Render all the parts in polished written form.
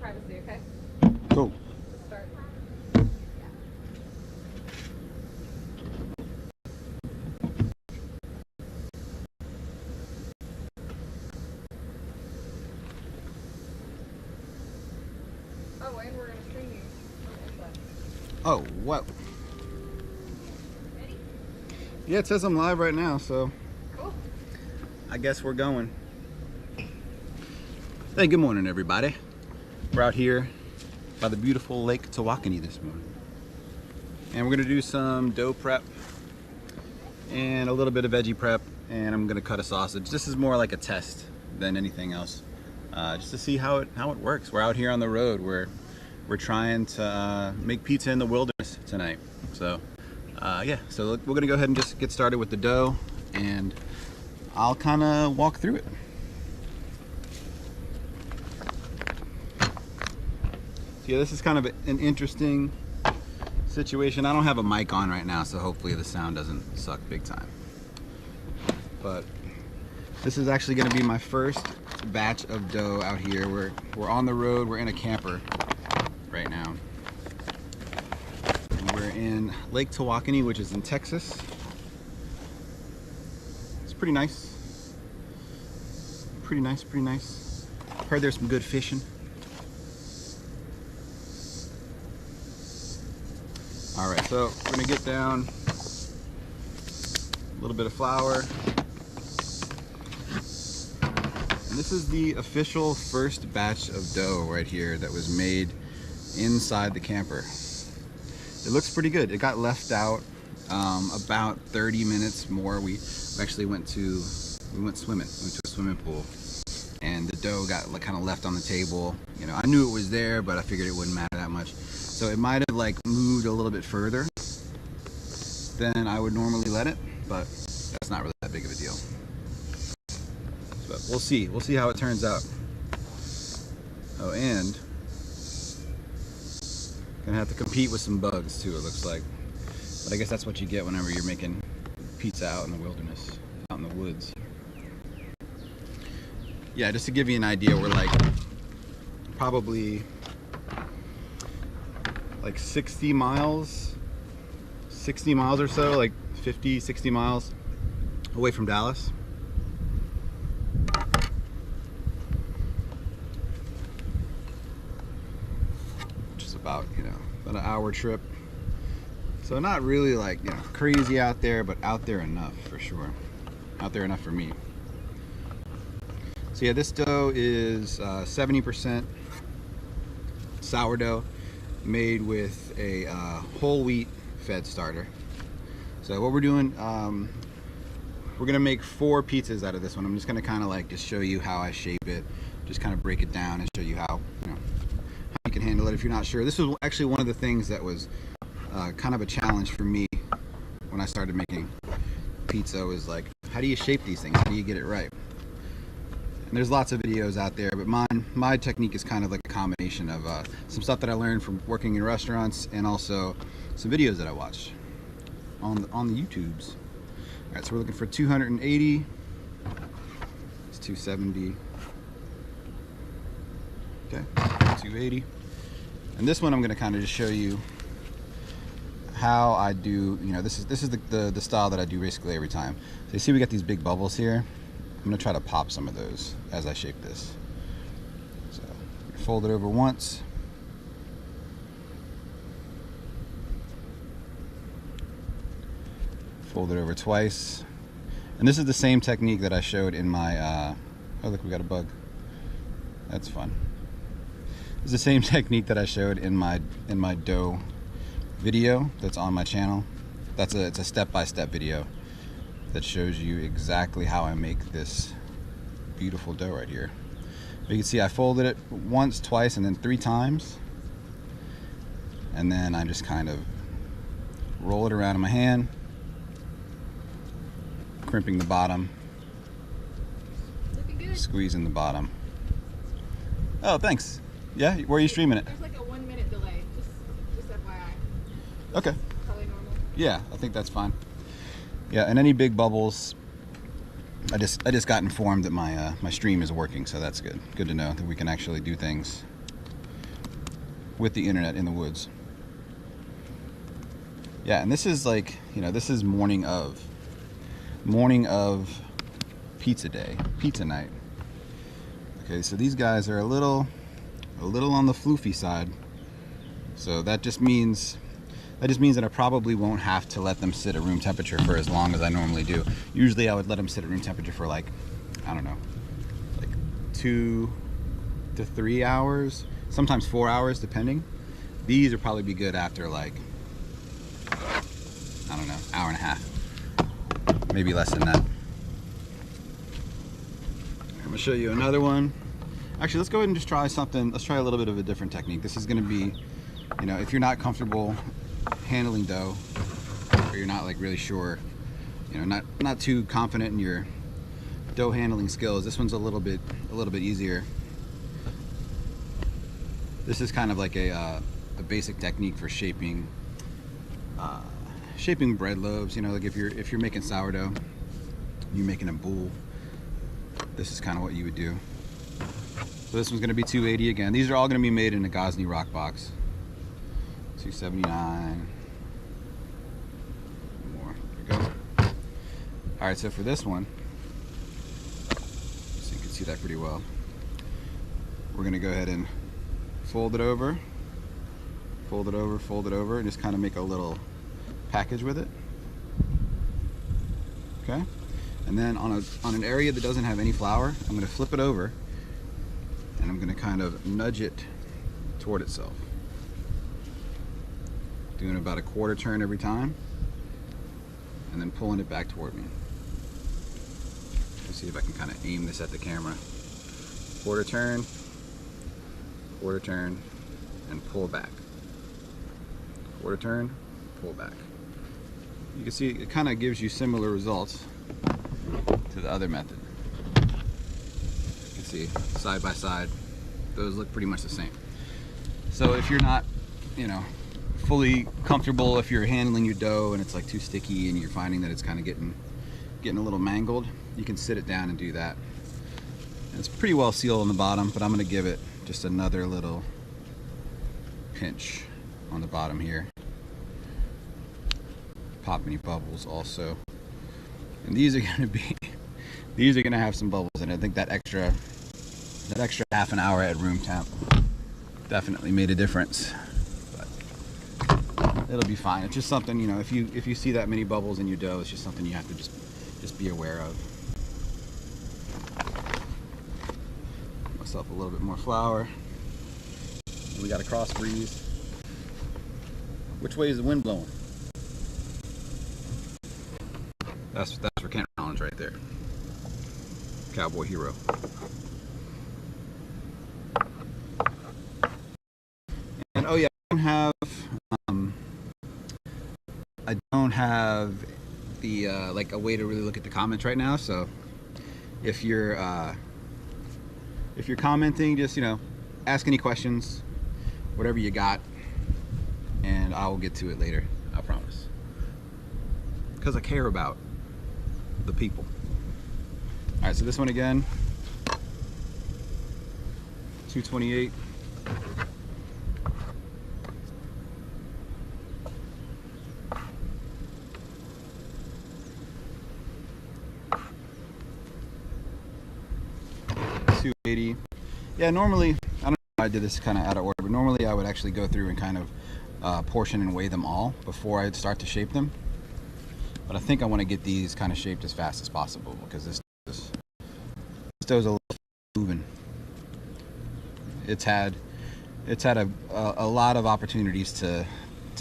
privacy, okay? Cool. Start. Oh, and we're gonna stream you on the inside. Oh, what? Ready? Yeah, it says I'm live right now, so Cool. I guess we're going. Hey, good morning, everybody. We're out here by the beautiful Lake Tawakoni this morning. And we're gonna do some dough prep and a little bit of veggie prep, and I'm gonna cut a sausage. This is more like a test than anything else, just to see how it works. We're out here on the road. We're trying to make pizza in the wilderness tonight. So yeah, so we're gonna go ahead and just get started with the dough, and I'll kind of walk through it. So yeah, this is kind of an interesting situation. I don't have a mic on right now, so hopefully the sound doesn't suck big time. But this is actually going to be my first batch of dough out here. We're on the road. We're in a camper right now. And we're in Lake Tawakoni, which is in Texas. It's pretty nice. Pretty nice, pretty nice. Heard there's some good fishing. All right, so we're gonna get down a little bit of flour. And this is the official first batch of dough right here that was made inside the camper. It looks pretty good. It got left out about 30 minutes more. We actually went swimming. We went to a swimming pool, and the dough got kind of left on the table. You know, I knew it was there, but I figured it wouldn't matter that much. So it might have like moved a little bit further than I would normally let it, but that's not really that big of a deal. But we'll see. We'll see how it turns out. Oh, and gonna have to compete with some bugs too, it looks like. But I guess that's what you get whenever you're making pizza out in the wilderness, out in the woods. Yeah, just to give you an idea, we're like probably like 60 miles or so, like 50, 60 miles away from Dallas. Which is about, about an hour trip. So not really like, crazy out there, but out there enough for sure. Out there enough for me. So yeah, this dough is 70% sourdough, made with a whole wheat fed starter. So what we're doing, we're gonna make 4 pizzas out of this one. I'm just gonna kind of like just show you how I shape it, just kind of break it down and show you how how you can handle it if you're not sure. This was actually one of the things that was kind of a challenge for me when I started making pizza, was like, how do you shape these things? How do you get it right? And there's lots of videos out there, but my technique is kind of like a combination of some stuff that I learned from working in restaurants, and also some videos that I watched on the YouTubes. All right, so we're looking for 280. It's 270. Okay, 280. And this one I'm going to kind of just show you how I do. This is the style that I do basically every time. So you see we got these big bubbles here. I'm going to try to pop some of those as I shape this. So fold it over once. Fold it over twice. And this is the same technique that I showed in my, oh look, we got a bug. That's fun. This is the same technique that I showed in my dough video that's on my channel. It's a step-by-step video that shows you exactly how I make this beautiful dough right here. You can see I folded it once, twice, and then 3 times. And then I just kind of roll it around in my hand, crimping the bottom, Looking good. squeezing the bottom. Oh, thanks. Yeah, where are you streaming it? There's like a 1 minute delay, just FYI. Okay. Probably normal. Yeah, I think that's fine. Yeah, and any big bubbles, I just got informed that my stream is working, so that's good. Good to know that we can actually do things with the internet in the woods. Yeah, and this is like, you know, this is morning of pizza day, pizza night. Okay, so these guys are a little on the floofy side. So that just means that I probably won't have to let them sit at room temperature for as long as I normally do. Usually I would let them sit at room temperature for like, I don't know, like 2 to 3 hours, sometimes 4 hours depending. These would probably be good after like, I don't know, hour and a half, maybe less than that. I'm gonna show you another one. Actually, let's go ahead and just try something. Let's try a little bit of a different technique. This is gonna be, you know, if you're not comfortable handling dough, or you're not like really sure, you know, not too confident in your dough handling skills, this one's a little bit easier. This is kind of like a basic technique for shaping bread loaves. You know, like if you're making sourdough, you're making a boule, this is kind of what you would do. So this one's going to be 280 again. These are all going to be made in a Gosney rock box. 279. More. There we go. All right, so for this one, so you can see that pretty well, we're going to go ahead and fold it over, fold it over, fold it over, and just kind of make a little package with it. Okay, and then on an area that doesn't have any flour, I'm going to flip it over, and I'm going to kind of nudge it toward itself, doing about a quarter turn every time, and then pulling it back toward me. Let's see if I can kind of aim this at the camera. Quarter turn, and pull back. Quarter turn, pull back. You can see it kind of gives you similar results to the other method. You can see side by side, those look pretty much the same. So if you're not, you know, fully comfortable, if you're handling your dough and it's like too sticky and you're finding that it's kind of getting a little mangled, you can sit it down and do that. And it's pretty well sealed on the bottom, but I'm going to give it just another little pinch on the bottom here. Pop any bubbles also, and these are going to have some bubbles in it. I think that extra half an hour at room temp definitely made a difference, but it'll be fine. It's just something, you know, if you see that many bubbles in your dough, it's just something you have to just be aware of. Myself a little bit more flour. We got a cross breeze. Which way is the wind blowing? That's for Kent Rollins right there. Cowboy hero. And oh yeah, I don't have the like a way to really look at the comments right now. So if you're commenting, just, you know, ask any questions, whatever you got, and I will get to it later. I promise. Because I care about the people. All right, so this one again, 228. Yeah, normally, I don't know if I did this kind of out of order, but normally I would actually go through and kind of portion and weigh them all before I'd start to shape them. But I think I want to get these kind of shaped as fast as possible because this dough's a little moving. It's had a lot of opportunities to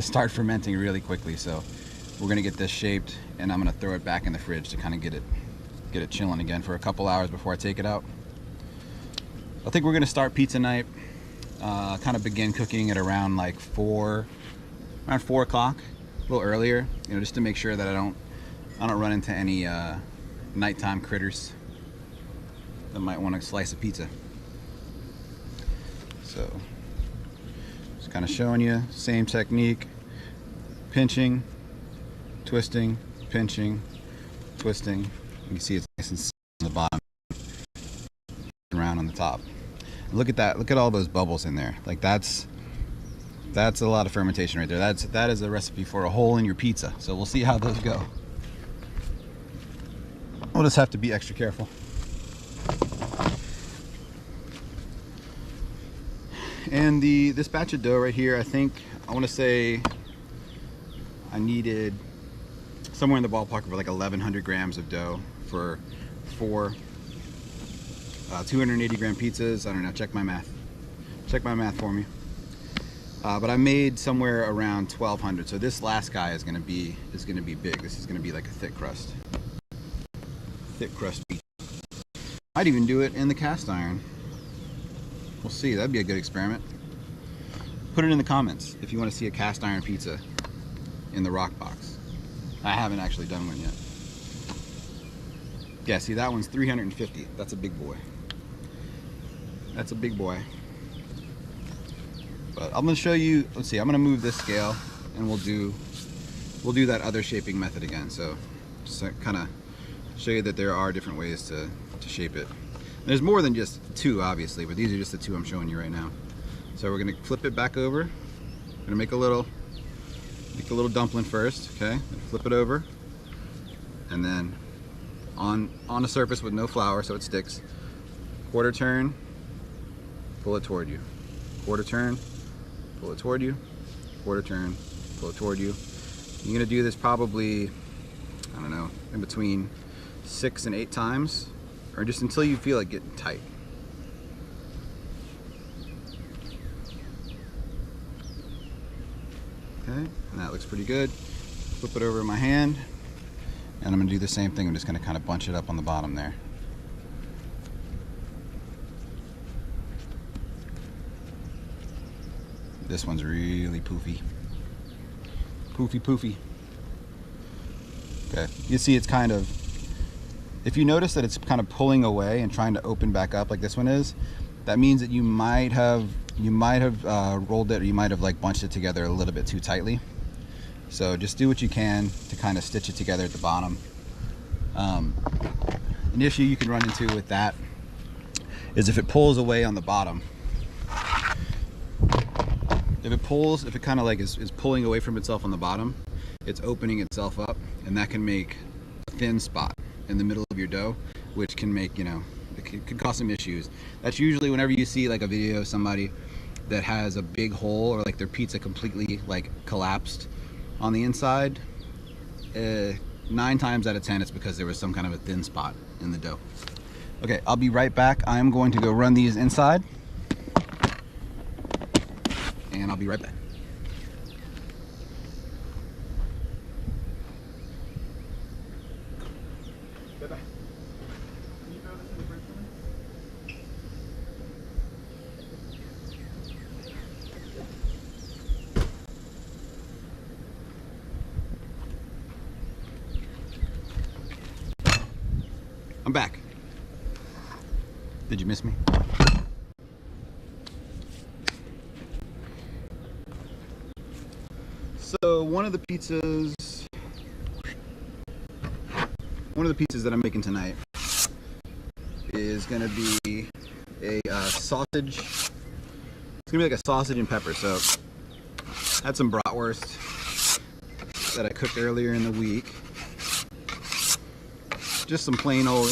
start fermenting really quickly. So we're gonna get this shaped, and I'm gonna throw it back in the fridge to kind of get it chilling again for a couple hours before I take it out. I think we're gonna start pizza night, kind of begin cooking at around like 4 o'clock, a little earlier, you know, just to make sure that I don't run into any nighttime critters that might want to slice a pizza. So just kind of showing you, same technique, pinching, twisting, pinching, twisting. You can see it's nice and on the bottom, around on the top. Look at that, look at all those bubbles in there. Like that's That's a lot of fermentation right there. That is a recipe for a hole in your pizza. So we'll see how those go. We'll just have to be extra careful. And this batch of dough right here, I want to say I needed somewhere in the ballpark of like 1,100 grams of dough for 4 280 gram pizzas. I don't know, check my math for me. But I made somewhere around 1,200. So this last guy is gonna be big. This is gonna be like a thick crust pizza. Might even do it in the cast iron. We'll see. That'd be a good experiment. Put it in the comments if you want to see a cast iron pizza in the rock box. I haven't actually done one yet. Yeah, see, that one's 350. That's a big boy. That's a big boy. But I'm gonna show you. Let's see. I'm gonna move this scale, and we'll do that other shaping method again. So just kind of show you that there are different ways to shape it. And there's more than just 2, obviously, but these are just the 2 I'm showing you right now. So we're gonna flip it back over. We're gonna make a little dumpling first, okay? And flip it over, and then on a surface with no flour, so it sticks. Quarter turn, pull it toward you. Quarter turn, pull it toward you. Quarter turn, pull it toward you. You're gonna do this probably, I don't know, in between 6 and 8 times, or just until you feel it getting tight. Okay, and that looks pretty good. Flip it over in my hand, and I'm gonna do the same thing. I'm just gonna kind of bunch it up on the bottom there. This one's really poofy. Poofy. Okay, you see it's kind of, if you notice that it's kind of pulling away and trying to open back up like this one is, that means that you might have rolled it, or you might have like bunched it together a little bit too tightly. So just do what you can to kind of stitch it together at the bottom. An issue you can run into with that is if it pulls away on the bottom. If it kind of like is pulling away from itself on the bottom, it's opening itself up, and that can make a thin spot in the middle of your dough, which can make, it could cause some issues. That's usually whenever you see like a video of somebody that has a big hole, or like their pizza completely like collapsed on the inside, 9 times out of 10 it's because there was some kind of a thin spot in the dough. Okay, I'll be right back. I'm going to go run these inside, and I'll be right back. Bye-bye. Can you throw this in the fridge for me? I'm back. Did you miss me? So one of the pizzas that I'm making tonight is gonna be a sausage. It's gonna be like a sausage and pepper. So I had some bratwurst that I cooked earlier in the week. Just some plain old,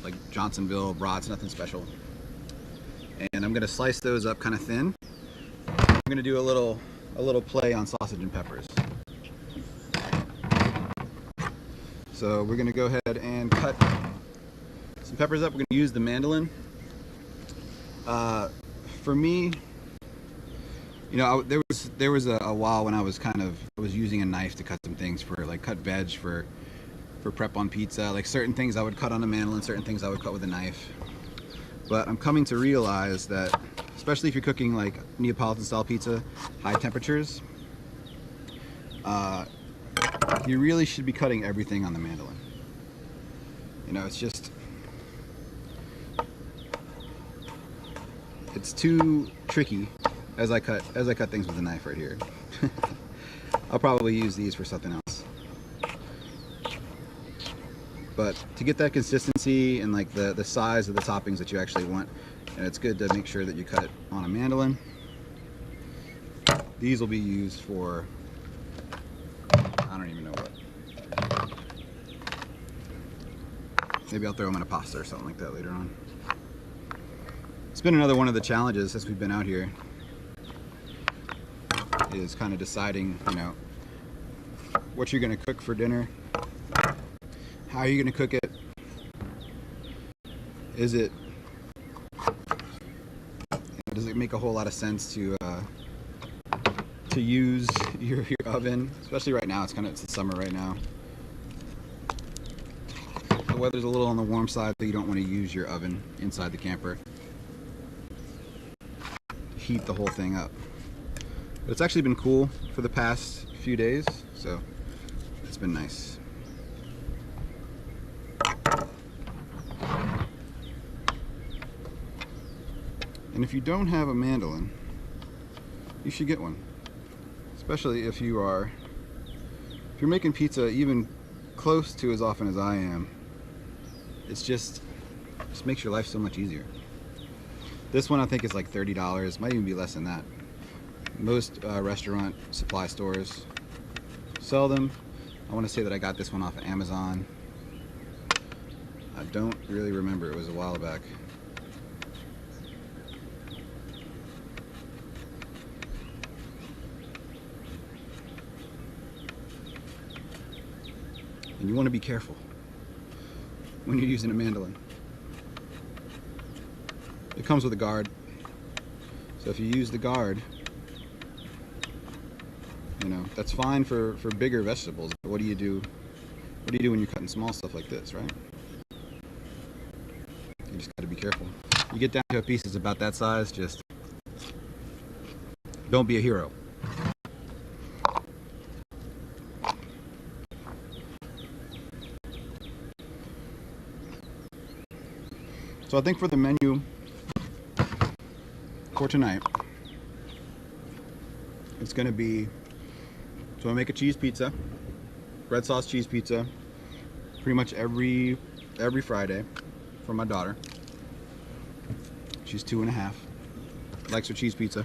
like Johnsonville brats, nothing special. And I'm gonna slice those up kind of thin. I'm gonna do a little play on sausage and peppers. So we're gonna go ahead and cut some peppers up. We're gonna use the mandolin. For me, there was a while when I was using a knife to cut some things for like cut veg for prep on pizza. Like certain things I would cut on a mandolin, certain things I would cut with a knife. But I'm coming to realize that, especially if you're cooking like Neapolitan style pizza, high temperatures, you really should be cutting everything on the mandolin. It's too tricky as I cut things with a knife right here. I'll probably use these for something else. But to get that consistency and like the size of the toppings that you actually want, it's good to make sure that you cut it on a mandolin. These will be used for, I don't even know what. Maybe I'll throw them in a pasta or something like that later on. It's been another one of the challenges since we've been out here, is kind of deciding, you know, what you're going to cook for dinner. How are you going to cook it? Does it make a whole lot of sense to use your oven, especially right now? It's the summer right now. The weather's a little on the warm side, so you don't want to use your oven inside the camper. Heat the whole thing up. But it's actually been cool for the past few days, so it's been nice. And if you don't have a mandolin, you should get one. Especially if you're making pizza even close to as often as I am. It's just makes your life so much easier. This one I think is like $30, might even be less than that. Most restaurant supply stores sell them. I want to say that I got this one off of Amazon. I don't really remember, it was a while back. And you want to be careful when you're using a mandolin. It comes with a guard, so if you use the guard, you know, that's fine for bigger vegetables. But what do you do when you're cutting small stuff like this, right? You just got to be careful. You get down to a piece that's about that size, just don't be a hero. So I think for the menu for tonight, it's going to be, so I make a cheese pizza, red sauce cheese pizza, pretty much every Friday for my daughter. She's 2.5, likes her cheese pizza.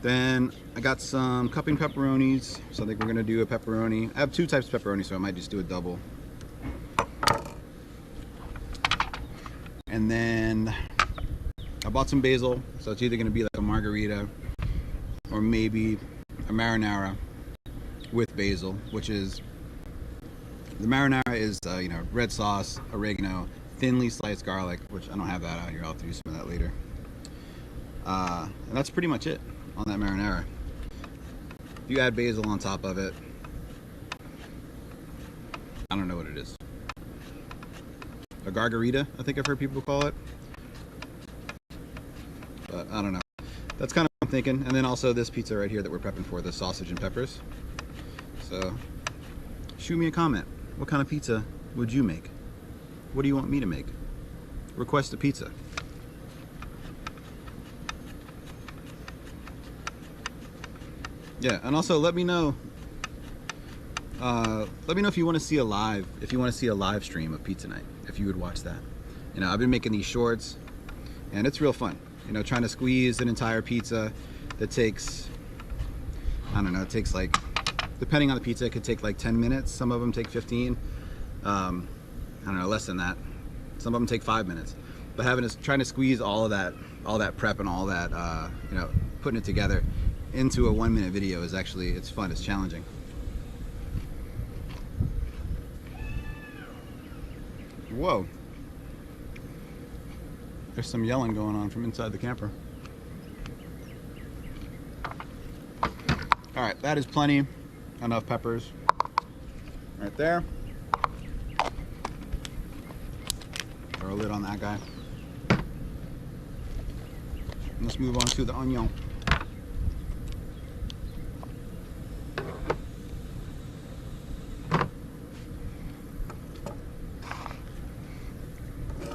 Then I got some cupping pepperonis, so I think we're going to do a pepperoni. I have 2 types of pepperoni, so I might just do a double. And then I bought some basil, so it's either going to be like a margarita or maybe a marinara with basil, which is, the marinara is you know, red sauce, oregano, thinly sliced garlic, which I don't have that out here. I'll have to do some of that later. And that's pretty much it on that marinara. If you add basil on top of it, I don't know what it is. A gargarita, I think I've heard people call it. But I don't know. That's kind of what I'm thinking. And then also this pizza right here that we're prepping for, the sausage and peppers. So shoot me a comment. What kind of pizza would you make? What do you want me to make? Request a pizza. Yeah, and also let me know. Let me know if you want to see a live stream of pizza night. If you would watch that. You know, I've been making these shorts, and it's real fun. You know, trying to squeeze an entire pizza that takes, I don't know, it takes like, depending on the pizza, it could take like 10 minutes. Some of them take 15. I don't know, less than that. Some of them take 5 minutes. But trying to squeeze all that prep and all that, you know, putting it together into a 1-minute video is actually, it's fun, it's challenging. Whoa. There's some yelling going on from inside the camper. Alright, that is plenty. Enough peppers. Right there. Throw a lid on that guy. Let's move on to the onion.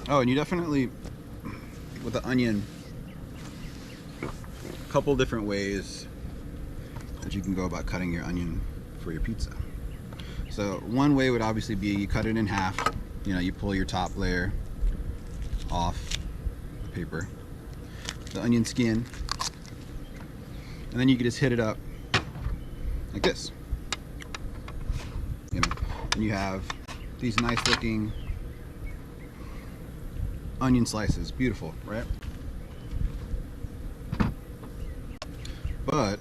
Oh, and you definitely, with the onion, a couple different ways that you can go about cutting your onion for your pizza. So one way would obviously be you cut it in half. You know, you pull your top layer off the paper, the onion skin, and then you can just hit it up like this. You know, and you have these nice looking onion slices. Beautiful, right? But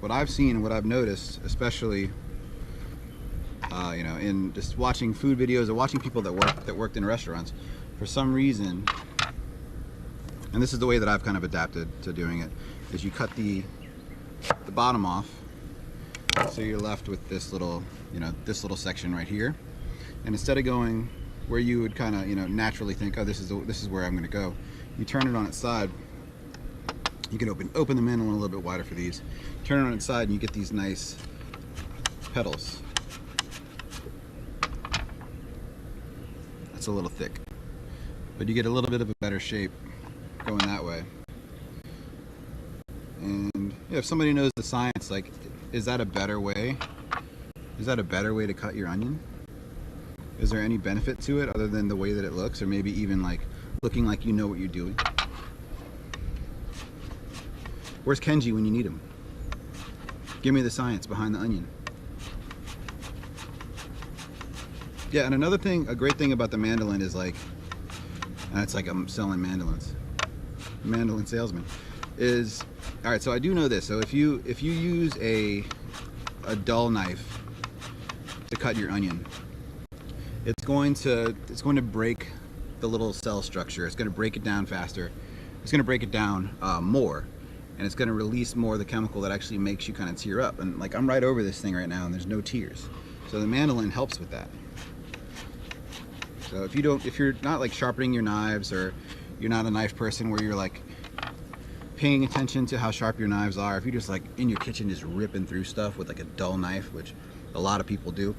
what I've seen, what I've noticed, especially you know, in just watching food videos or watching people that worked in restaurants, for some reason, and this is the way that I've kind of adapted to doing it, is you cut the bottom off, so you're left with this little, you know, this little section right here, and instead of going where you would kind of, you know, naturally think, oh, this is where I'm going to go, you turn it on its side. You can open them in a little bit wider for these. Turn it on its side, and you get these nice petals. That's a little thick, but you get a little bit of a better shape going that way. And yeah, if somebody knows the science, like, is that a better way? Is that a better way to cut your onion? Is there any benefit to it other than the way that it looks, or maybe even like looking like you know what you're doing? Where's Kenji when you need him? Give me the science behind the onion. Yeah, and another thing, a great thing about the mandolin is like, and it's like I'm selling mandolins. Mandolin salesman. Is, all right, so I do know this. So if you use a dull knife to cut your onion, it's going to break the little cell structure. It's going to break it down faster. It's going to break it down more. And it's going to release more of the chemical that actually makes you kind of tear up. And like, I'm right over this thing right now, and there's no tears. So the mandolin helps with that. So if you're not like sharpening your knives, or you're not a knife person where you're like paying attention to how sharp your knives are, if you're just like in your kitchen just ripping through stuff with like a dull knife, which a lot of people do,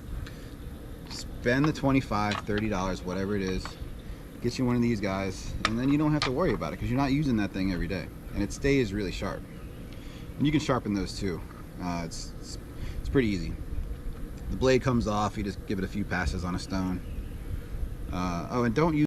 spend the $25, $30, whatever it is, get you one of these guys, and then you don't have to worry about it because you're not using that thing every day. And it stays really sharp. And you can sharpen those too. It's pretty easy. The blade comes off, you just give it a few passes on a stone. Oh, and don't use